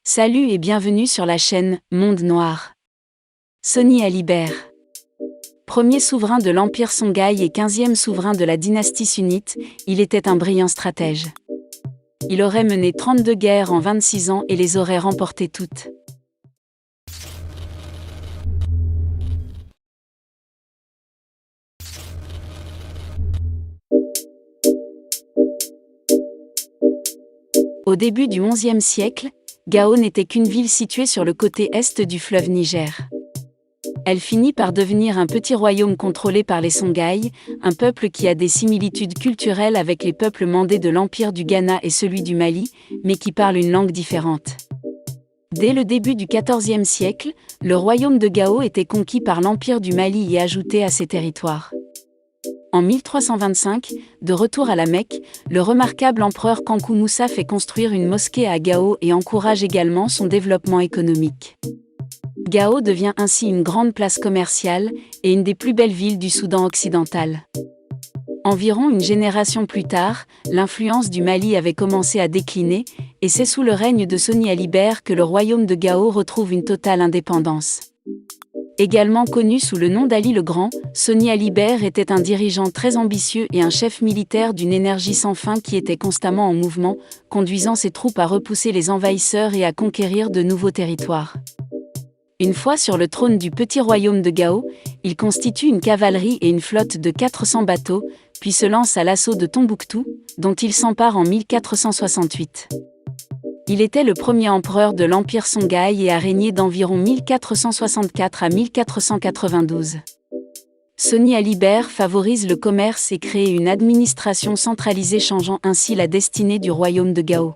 Salut et bienvenue sur la chaîne Monde Noir. Sonny Alibert. Premier souverain de l'Empire Songhai et 15e souverain de la dynastie sunnite, il était un brillant stratège. Il aurait mené 32 guerres en 26 ans et les aurait remportées toutes. Au début du XIe siècle, Gao n'était qu'une ville située sur le côté est du fleuve Niger. Elle finit par devenir un petit royaume contrôlé par les Songhai, un peuple qui a des similitudes culturelles avec les peuples mandés de l'Empire du Ghana et celui du Mali, mais qui parlent une langue différente. Dès le début du XIVe siècle, le royaume de Gao était conquis par l'Empire du Mali et ajouté à ses territoires. En 1325, de retour à la Mecque, le remarquable empereur Kankou Moussa fait construire une mosquée à Gao et encourage également son développement économique. Gao devient ainsi une grande place commerciale et une des plus belles villes du Soudan occidental. Environ une génération plus tard, l'influence du Mali avait commencé à décliner, et c'est sous le règne de Sonny Alibert que le royaume de Gao retrouve une totale indépendance. Également connu sous le nom d'Ali le Grand, Sonny Alibert était un dirigeant très ambitieux et un chef militaire d'une énergie sans fin qui était constamment en mouvement, conduisant ses troupes à repousser les envahisseurs et à conquérir de nouveaux territoires. Une fois sur le trône du petit royaume de Gao, il constitue une cavalerie et une flotte de 400 bateaux, puis se lance à l'assaut de Tombouctou, dont il s'empare en 1468. Il était le premier empereur de l'Empire Songhai et a régné d'environ 1464 à 1492. Sonny Alibert favorise le commerce et crée une administration centralisée changeant ainsi la destinée du royaume de Gao.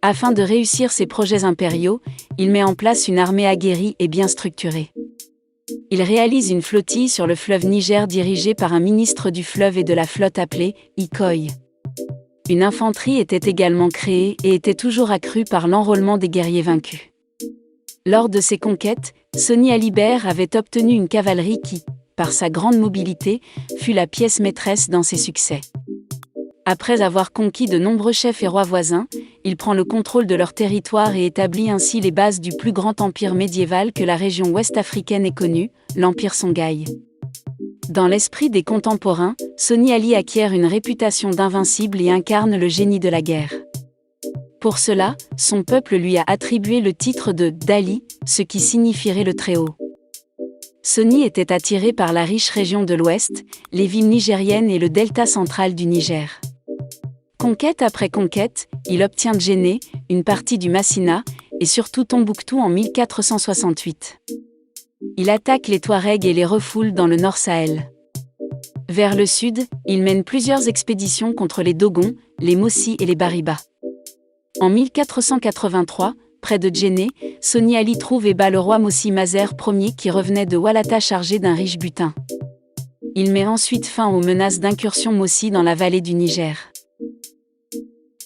Afin de réussir ses projets impériaux, il met en place une armée aguerrie et bien structurée. Il réalise une flottille sur le fleuve Niger dirigée par un ministre du fleuve et de la flotte appelé Ikoy. Une infanterie était également créée et était toujours accrue par l'enrôlement des guerriers vaincus. Lors de ses conquêtes, Sonny Alibert avait obtenu une cavalerie qui, par sa grande mobilité, fut la pièce maîtresse dans ses succès. Après avoir conquis de nombreux chefs et rois voisins, il prend le contrôle de leur territoire et établit ainsi les bases du plus grand empire médiéval que la région ouest africaine ait connu, l'Empire Songhai. Dans l'esprit des contemporains, Sonny Ali acquiert une réputation d'invincible et incarne le génie de la guerre. Pour cela, son peuple lui a attribué le titre de Dali, ce qui signifierait le Très-Haut. Sonny était attiré par la riche région de l'Ouest, les villes nigériennes et le delta central du Niger. Conquête après conquête, il obtient Djenné, une partie du Massina, et surtout Tombouctou en 1468. Il attaque les Touaregs et les refoule dans le Nord Sahel. Vers le sud, il mène plusieurs expéditions contre les Dogons, les Mossi et les Bariba. En 1483, près de Djenné, Sonny Ali trouve et bat le roi Mossi Mazer Ier qui revenait de Walata chargé d'un riche butin. Il met ensuite fin aux menaces d'incursion Mossi dans la vallée du Niger.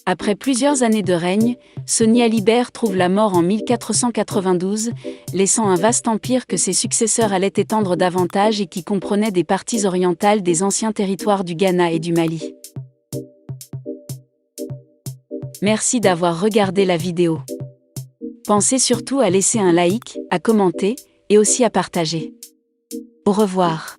Après plusieurs années de règne, Sonny Alibert trouve la mort en 1492, laissant un vaste empire que ses successeurs allaient étendre davantage et qui comprenait des parties orientales des anciens territoires du Ghana et du Mali. Merci d'avoir regardé la vidéo. Pensez surtout à laisser un like, à commenter et aussi à partager. Au revoir.